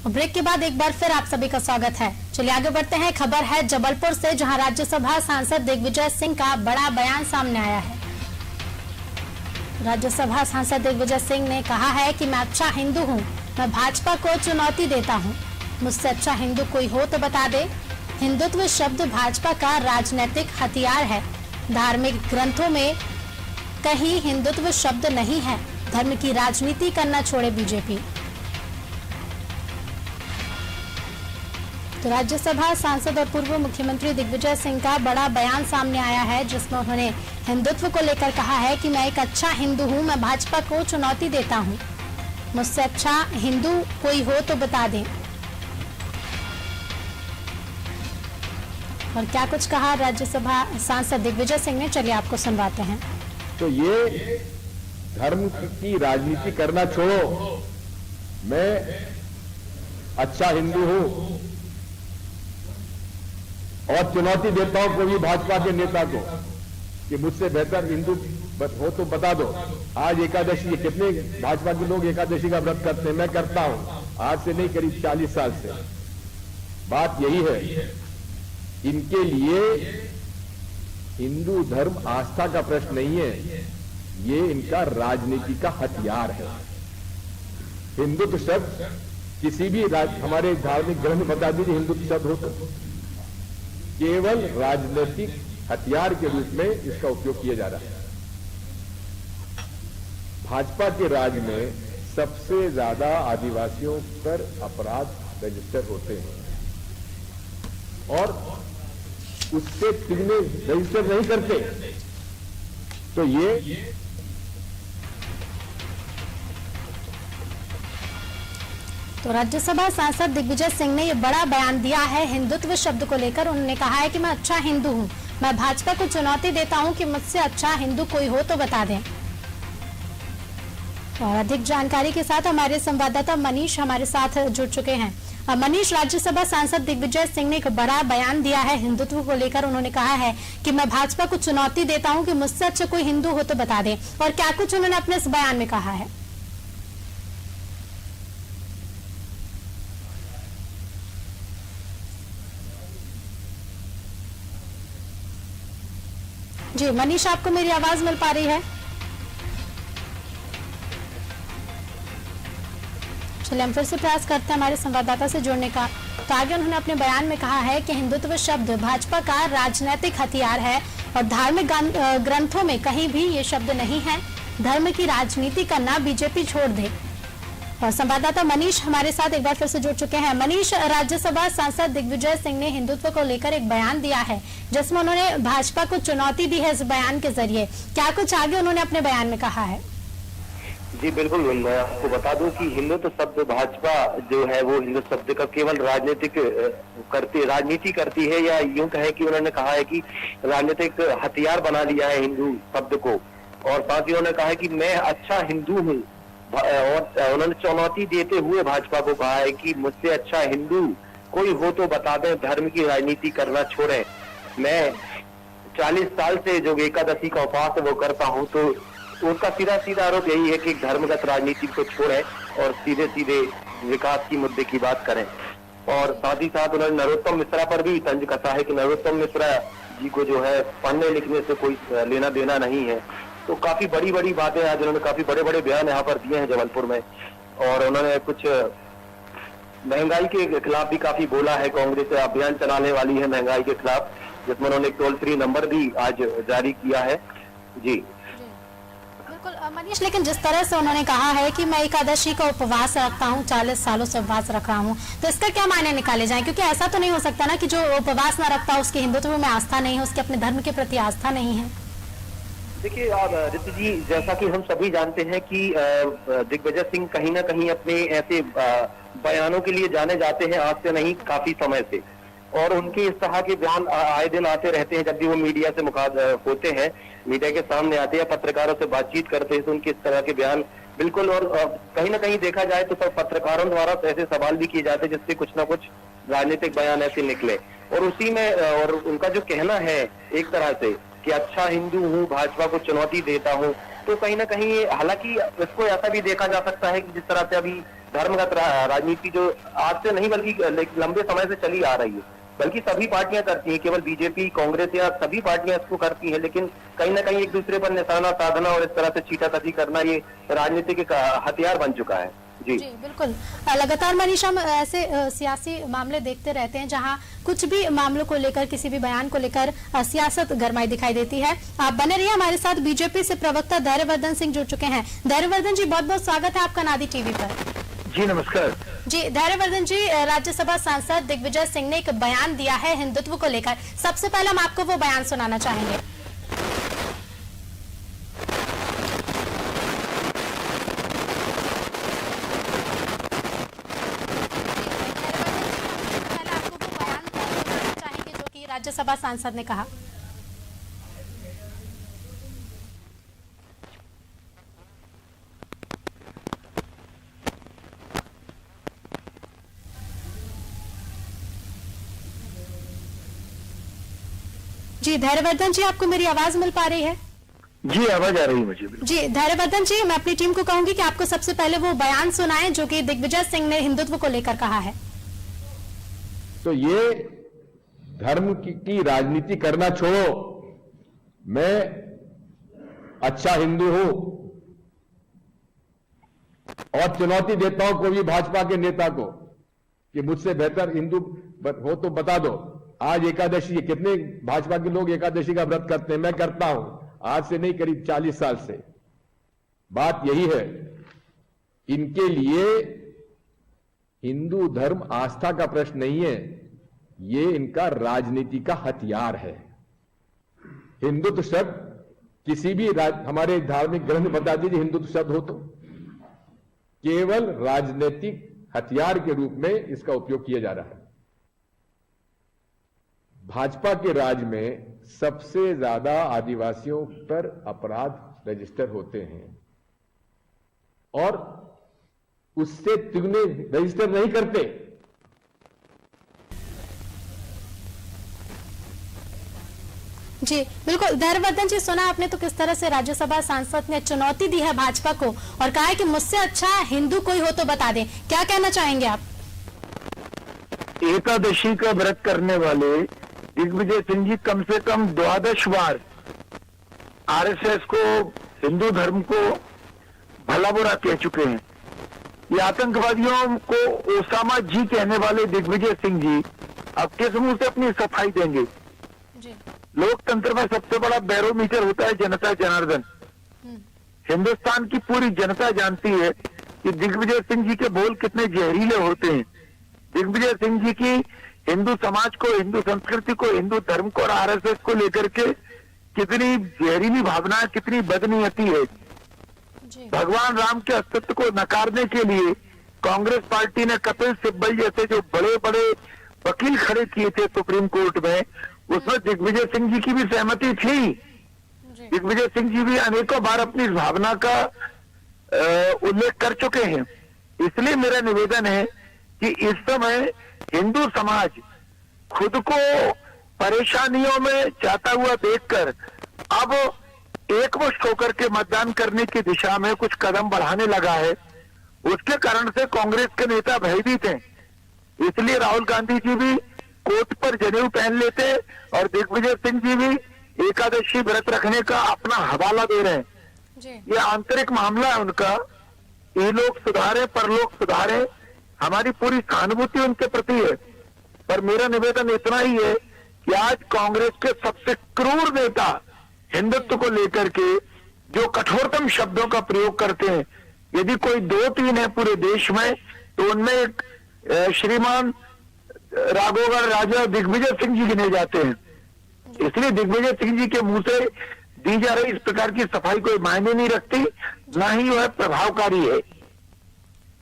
Break के बाद एक बार फिर आप सभी का स्वागत है। चलिए आगे बढ़ते हैं। खबर है जबलपुर से, जहां राज्यसभा सांसद दिग्विजय सिंह का बड़ा बयान सामने आया है। राज्यसभा सांसद दिग्विजय सिंह ने कहा है कि मैं अच्छा हिंदू हूं, मैं भाजपा को चुनौती देता हूं, मुझसे अच्छा हिंदू कोई हो तो बता दे। हिंदुत्व शब्द भाजपा का राजनीतिक हथियार है। धार्मिक ग्रंथों में कहीं हिंदुत्व शब्द नहीं है। धर्म की राजनीति करना छोड़े बीजेपी। तो राज्यसभा सांसद और पूर्व मुख्यमंत्री दिग्विजय सिंह का बड़ा बयान सामने आया है, जिसमें उन्होंने हिंदुत्व को लेकर कहा है कि मैं एक अच्छा हिंदू हूं, मैं भाजपा को चुनौती देता हूं, मुझसे अच्छा हिंदू कोई हो तो बता दें। और क्या कुछ कहा राज्यसभा सांसद दिग्विजय सिंह ने, चलिए आपको सुनवाते हैं। तो ये धर्म की राजनीति करना छोड़ो, मैं अच्छा हिंदू हूं और चुनौती देता हूं कोई भाजपा के नेता को कि मुझसे बेहतर हिंदू हो तो बता दो। आज एकादशी, कितने भाजपा के लोग एकादशी का व्रत करते हैं? मैं करता हूं, आज से नहीं, करीब 40 साल से। बात यही है, इनके लिए हिंदू धर्म आस्था का प्रश्न नहीं है, ये इनका राजनीति का हथियार है। हिंदुत्व शब्द किसी भी हमारे धार्मिक ग्रंथ बता दीजिए हिंदुत्व शब्द हो तो केवल राजनीतिक हथियार के रूप में इसका उपयोग किया जा रहा है। भाजपा के राज में सबसे ज्यादा आदिवासियों पर अपराध रजिस्टर होते हैं और उससे कितने रजिस्टर नहीं करते। तो ये तो राज्यसभा सांसद दिग्विजय सिंह ने ये बड़ा बयान दिया है हिंदुत्व शब्द को लेकर। उन्होंने कहा है कि मैं अच्छा हिंदू हूं, मैं भाजपा को चुनौती देता हूं कि मुझसे अच्छा हिंदू कोई हो तो बता दें। और अधिक जानकारी के साथ हमारे संवाददाता मनीष हमारे साथ जुड़ चुके हैं। मनीष, राज्यसभा सांसद दिग्विजय सिंह ने एक बड़ा बयान दिया है हिंदुत्व को लेकर। उन्होंने कहा है कि मैं भाजपा को चुनौती देता हूं कि मुझसे अच्छा कोई हिंदू हो तो बता दें। और क्या कुछ उन्होंने अपने इस बयान में कहा है? जी मनीष, आपको मेरी आवाज मिल पा रही है? चलिए हम फिर से प्रयास करते हैं हमारे संवाददाता से जुड़ने का। तो आगे उन्होंने अपने बयान में कहा है कि हिंदुत्व शब्द भाजपा का राजनीतिक हथियार है और धार्मिक ग्रंथों में कहीं भी ये शब्द नहीं है। धर्म की राजनीति करना बीजेपी छोड़ दे। और संवाददाता मनीष हमारे साथ एक बार फिर से जुड़ चुके हैं। मनीष, राज्यसभा सांसद दिग्विजय सिंह ने हिंदुत्व को लेकर एक बयान दिया है, जिसमें उन्होंने भाजपा को चुनौती दी है इस बयान के जरिए। क्या कुछ आगे उन्होंने अपने बयान में कहा है? जी बिल्कुल, मैं आपको बता दूं कि हिंदुत्व शब्द भाजपा जो है वो हिंदू शब्द का केवल राजनीति करती है, या यूं कहे कि उन्होंने कहा है कि राजनीतिक हथियार बना लिया है हिंदू शब्द को। और साथ ही उन्होंने कहा है कि मैं अच्छा हिंदू हूँ, और उन्होंने चुनौती देते हुए भाजपा को कहा है कि मुझसे अच्छा हिंदू कोई हो तो बता दें, धर्म की राजनीति करना छोड़े। मैं 40 साल से जो एकादशी का उपवास है वो करता हूं, तो उसका सीधा सीधा आरोप यही है कि धर्मगत राजनीति को छोड़े और सीधे सीधे विकास की मुद्दे की बात करें। और साथ ही साथ उन्होंने नरोत्तम मिश्रा पर भी तंज कसा है कि नरोत्तम मिश्रा जी को जो है पढ़ने लिखने से कोई लेना देना नहीं है। तो काफी बड़ी बड़ी बातें आज उन्होंने काफी बड़े बड़े बयान यहाँ पर दिए हैं जबलपुर में। और उन्होंने कुछ महंगाई के खिलाफ भी काफी बोला है। कांग्रेस अभियान चलाने वाली है महंगाई के खिलाफ, जिसमें उन्होंने एक टोल फ्री नंबर भी आज जारी किया है। जी बिल्कुल मनीष, लेकिन जिस तरह से उन्होंने कहा है कि मैं एकादशी का उपवास रखता हूं, 40 सालों से उपवास रख रहा हूं, तो इसका क्या मायने निकाले जाएं? क्योंकि ऐसा तो नहीं हो सकता ना कि जो उपवास ना रखता उसकी हिंदुत्व में आस्था नहीं है, उसके अपने धर्म के प्रति आस्था नहीं है। देखिए रितु जी, जैसा कि हम सभी जानते हैं कि दिग्विजय सिंह कहीं ना कहीं अपने ऐसे बयानों के लिए जाने जाते हैं, आज से नहीं काफी समय से। और उनके इस तरह के बयान आए दिन आते रहते हैं। जब भी वो मीडिया से होते हैं, मीडिया के सामने आते हैं, पत्रकारों से बातचीत करते हैं, तो उनके इस तरह के बयान बिल्कुल। और कहीं ना कहीं देखा जाए तो सब पत्रकारों द्वारा ऐसे सवाल भी किए जाते हैं जिससे कुछ ना कुछ राजनीतिक बयान ऐसे निकले। और उसी में और उनका जो कहना है एक तरह से कि अच्छा हिंदू हूँ, भाजपा को चुनौती देता हूँ, तो कहीं ना कहीं हालांकि इसको ऐसा भी देखा जा सकता है कि जिस तरह से अभी धर्मगत राजनीति जो आज से नहीं बल्कि लंबे समय से चली आ रही है, बल्कि सभी पार्टियां करती हैं, केवल बीजेपी कांग्रेस या सभी पार्टियां इसको करती हैं, लेकिन कहीं ना कहीं एक दूसरे पर निशाना साधना और इस तरह से छीटाकशी करना ये राजनीति के हथियार बन चुका है। जी बिल्कुल। लगातार मनीषा हम ऐसे सियासी मामले देखते रहते हैं जहां कुछ भी मामलों को लेकर, किसी भी बयान को लेकर सियासत गरमाई दिखाई देती है। आप बने रहिए हमारे साथ। बीजेपी से प्रवक्ता धैर्यवर्धन सिंह जुड़ चुके हैं। धैर्यवर्धन जी, बहुत बहुत स्वागत है आपका नादी टीवी पर। जी नमस्कार जी। धैर्यवर्धन जी, राज्यसभा सांसद दिग्विजय सिंह ने एक बयान दिया है हिंदुत्व को लेकर। सबसे पहले हम आपको वो बयान सुनाना चाहेंगे। राज्यसभा सांसद ने कहा। जी धैर्यवर्धन जी, आपको मेरी आवाज मिल पा रही है? जी आवाज आ रही है मुझे। जी धैर्यवर्धन जी, मैं अपनी टीम को कहूंगी कि आपको सबसे पहले वो बयान सुनाएं जो कि दिग्विजय सिंह ने हिंदुत्व को लेकर कहा है। तो ये धर्म की राजनीति करना छोड़ो, मैं अच्छा हिंदू हूं और चुनौती देता हूं कोई भी भाजपा के नेता को कि मुझसे बेहतर हिंदू हो तो बता दो। आज एकादशी, कितने भाजपा के लोग एकादशी का व्रत करते हैं? मैं करता हूं, आज से नहीं, करीब 40 साल से। बात यही है, इनके लिए हिंदू धर्म आस्था का प्रश्न नहीं है, ये इनका राजनीति का हथियार है। हिंदुत्व शब्द किसी भी हमारे धार्मिक ग्रंथ बता दीजिए हिंदुत्व शब्द हो तो केवल राजनीतिक हथियार के रूप में इसका उपयोग किया जा रहा है। भाजपा के राज में सबसे ज्यादा आदिवासियों पर अपराध रजिस्टर होते हैं और उससे तिगुने रजिस्टर नहीं करते। जी बिल्कुल। धैर्यवर्धन जी, सुना आपने तो किस तरह से राज्यसभा सांसद ने चुनौती दी है भाजपा को और कहा है कि मुझसे अच्छा हिंदू कोई हो तो बता दें। क्या कहना चाहेंगे आप? एकादशी का व्रत करने वाले दिग्विजय सिंह जी कम से कम 12 बार आरएसएस को, हिंदू धर्म को भला बुरा कह चुके हैं। ये आतंकवादियों को ओसामा जी कहने वाले दिग्विजय सिंह जी अब किस मुंह से अपनी सफाई देंगे? लोकतंत्र में सबसे बड़ा बैरोमीटर होता है जनता जनार्दन। हिंदुस्तान की पूरी जनता जानती है कि दिग्विजय सिंह जी के बोल कितने जहरीले होते हैं। दिग्विजय सिंह जी की हिंदू समाज को, हिंदू संस्कृति को, हिंदू धर्म को और आरएसएस को लेकर के कितनी जहरीली भावना, कितनी बदनीयती है। भगवान राम के अस्तित्व को नकारने के लिए कांग्रेस पार्टी ने कपिल सिब्बल जैसे जो बड़े बड़े वकील खड़े किए थे सुप्रीम कोर्ट में, उसमें दिग्विजय सिंह जी की भी सहमति थी। दिग्विजय सिंह जी भी अनेकों बार अपनी भावना का उल्लेख कर चुके हैं। इसलिए मेरा निवेदन है कि इस समय हिंदू समाज खुद को परेशानियों में जाता हुआ देखकर अब एकमुश्त होकर के मतदान करने की दिशा में कुछ कदम बढ़ाने लगा है। उसके कारण से कांग्रेस के नेता भयभीत हैं। इसलिए राहुल गांधी जी भी कोट पर जनेऊ पहन लेते और दिग्विजय सिंह जी भी एकादशी व्रत रखने का अपना हवाला दे रहे हैं। ये आंतरिक मामला है उनका। ये लोग सुधारे, परलोक सुधारे, हमारी पूरी सहानुभूति उनके प्रति है। पर मेरा निवेदन इतना ही है कि आज कांग्रेस के सबसे क्रूर नेता हिंदुत्व को लेकर के जो कठोरतम शब्दों का प्रयोग करते हैं, यदि कोई 2-3 है पूरे देश में तो उनमें एक श्रीमान राघोगढ़ राजा दिग्विजय सिंह जी गिने जाते हैं। इसलिए दिग्विजय सिंह जी के मुंह से दी जा रही इस प्रकार की सफाई कोई मायने नहीं रखती, ना ही वह प्रभावकारी है।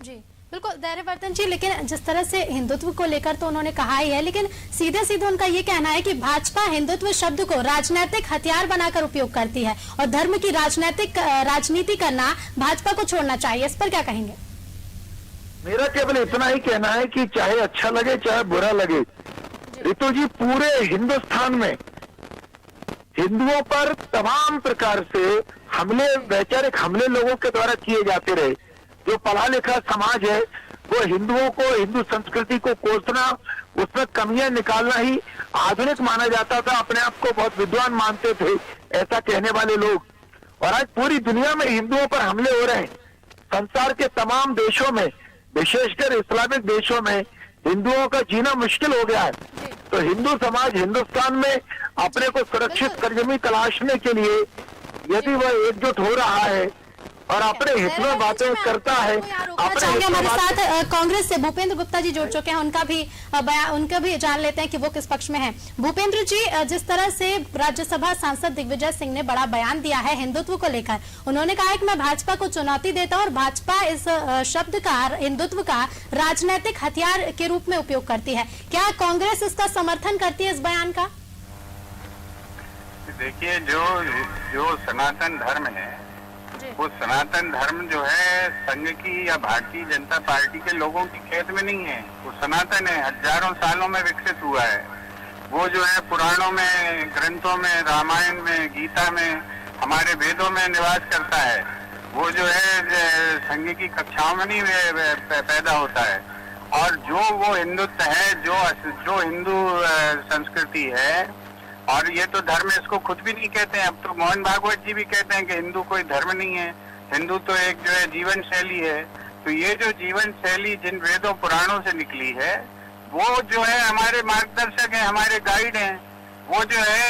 जी बिल्कुल धैर्यवर्धन जी, लेकिन जिस तरह से हिंदुत्व को लेकर तो उन्होंने कहा ही है, लेकिन सीधे सीधे उनका ये कहना है कि भाजपा हिंदुत्व शब्द को राजनीतिक हथियार बनाकर उपयोग करती है और धर्म की राजनीति करना भाजपा को छोड़ना चाहिए। इस पर क्या कहेंगे? मेरा केवल इतना ही कहना है कि चाहे अच्छा लगे चाहे बुरा लगे, ऋतु जी, पूरे हिंदुस्तान में हिंदुओं पर तमाम प्रकार से हमले, वैचारिक हमले लोगों के द्वारा किए जाते रहे। जो पढ़ा लिखा समाज है वो हिंदुओं को, हिंदू संस्कृति को कोसना, उसमें कमियां निकालना ही आधुनिक माना जाता था। अपने आप को बहुत विद्वान मानते थे ऐसा कहने वाले लोग। और आज पूरी दुनिया में हिंदुओं पर हमले हो रहे हैं। संसार के तमाम देशों में, विशेषकर इस्लामिक देशों में हिंदुओं का जीना मुश्किल हो गया है। तो हिंदू समाज हिंदुस्तान में अपने को सुरक्षित सरजमी तलाशने के लिए यदि वह एकजुट हो रहा है और अपने हित में बातें करता है, हमारे साथ कांग्रेस से भूपेंद्र गुप्ता जी जुड़ चुके हैं, उनका भी जान लेते हैं कि वो किस पक्ष में हैं। भूपेंद्र जी, जिस तरह से राज्यसभा सांसद दिग्विजय सिंह ने बड़ा बयान दिया है हिंदुत्व को लेकर, उन्होंने कहा है कि मैं भाजपा को चुनौती देता हूं और भाजपा इस शब्द का, हिंदुत्व का राजनीतिक हथियार के रूप में उपयोग करती है। क्या कांग्रेस इसका समर्थन करती है, इस बयान का? देखिए, जो सनातन धर्म है, वो सनातन धर्म जो है संघ की या भारतीय जनता पार्टी के लोगों की खेत में नहीं है। वो सनातन है, हजारों सालों में विकसित हुआ है। वो जो है पुराणों में, ग्रंथों में, रामायण में, गीता में, हमारे वेदों में निवास करता है। वो जो है संघ की कक्षाओं में नहीं पैदा होता है। और जो वो हिंदुत्व है, जो हिंदू संस्कृति है, और ये तो धर्म इसको खुद भी नहीं कहते हैं। अब तो मोहन भागवत जी भी कहते हैं कि हिंदू कोई धर्म नहीं है, हिंदू तो एक जो है जीवन शैली है। तो ये जो जीवन शैली जिन वेदों पुराणों से निकली है, वो जो है हमारे मार्गदर्शक हैं, हमारे गाइड हैं। वो जो है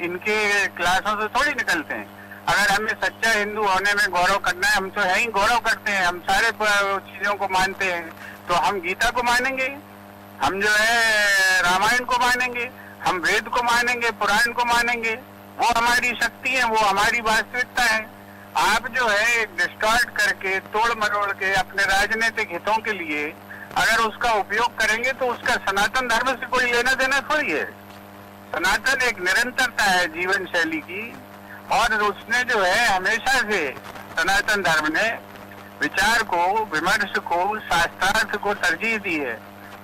इनके क्लासों से थोड़ी निकलते हैं। अगर हमें सच्चा हिंदू होने में गौरव करना है, हम तो है ही गौरव करते हैं, हम सारे चीजों को मानते हैं। तो हम गीता को मानेंगे, हम जो है रामायण को मानेंगे, हम वेद को मानेंगे, पुराण को मानेंगे। वो हमारी शक्ति है, वो हमारी वास्तविकता है। आप जो है डिस्टॉर्ट करके, तोड़ मरोड़ के अपने राजनीतिक हितों के लिए अगर उसका उपयोग करेंगे तो उसका सनातन धर्म से कोई लेना देना थोड़ी है। सनातन एक निरंतरता है जीवन शैली की, और उसने जो है हमेशा से, सनातन धर्म ने विचार को, विमर्श को, शास्त्रार्थ को तरजीह दी है।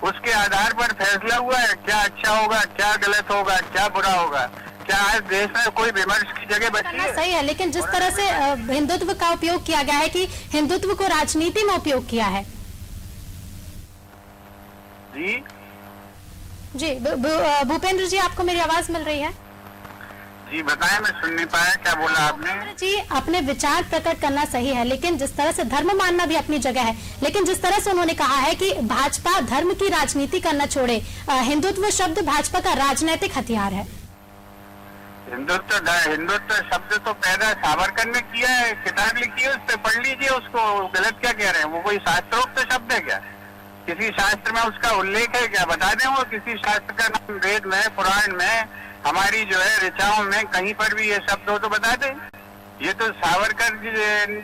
उसके आधार पर फैसला हुआ है क्या अच्छा होगा, क्या गलत होगा, क्या बुरा होगा। क्या आज देश में कोई विमर्श की जगह बची है? सही है, लेकिन जिस तरह से हिंदुत्व का उपयोग किया गया है कि हिंदुत्व को राजनीति में उपयोग किया है। जी भूपेंद्र जी, आपको मेरी आवाज मिल रही है? जी बताएं, मैं सुन नहीं पाया, क्या बोला आपने? जी, अपने विचार प्रकट करना सही है, लेकिन जिस तरह से धर्म मानना भी अपनी जगह है, लेकिन जिस तरह से उन्होंने कहा है कि भाजपा धर्म की राजनीति करना छोड़े, हिंदुत्व शब्द भाजपा का राजनीतिक हथियार है। हिंदुत्व शब्द तो पैदा सावरकर ने किया है, किताब लिखी है, उस पर पढ़ लीजिए उसको। गलत क्या कह रहे हैं? वो कोई शास्त्रोक्त शब्द है क्या? किसी शास्त्र में उसका उल्लेख है क्या? बता दें वो किसी शास्त्र का नाम, वेद में, पुराण में, हमारी जो है ऋचाओं में कहीं पर भी ये शब्द हो तो बता दें। ये तो सावरकर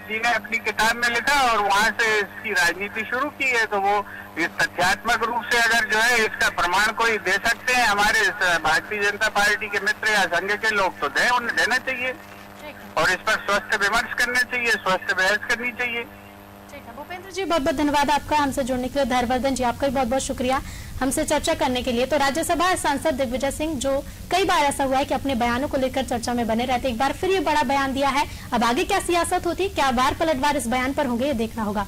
जी ने अपनी किताब में लिखा और वहां से इसकी राजनीति शुरू की है। तो वो इस तथ्यात्मक रूप से अगर जो है इसका प्रमाण कोई दे सकते हैं हमारे भारतीय जनता पार्टी के मित्र या संघ के लोग, तो दें, उन्हें देना चाहिए और इस पर स्वस्थ विमर्श करना चाहिए, स्वस्थ बहस करनी चाहिए। भूपेंद्र जी, बहुत बहुत धन्यवाद आपका हमसे जुड़ने के लिए। धैर्यवर्धन जी, आपका भी बहुत बहुत शुक्रिया हमसे चर्चा करने के लिए। तो राज्यसभा सांसद दिग्विजय सिंह, जो कई बार ऐसा हुआ है कि अपने बयानों को लेकर चर्चा में बने रहते, एक बार फिर ये बड़ा बयान दिया है। अब आगे क्या सियासत होती है, क्या वार पलटवार इस बयान पर होंगे, ये देखना होगा।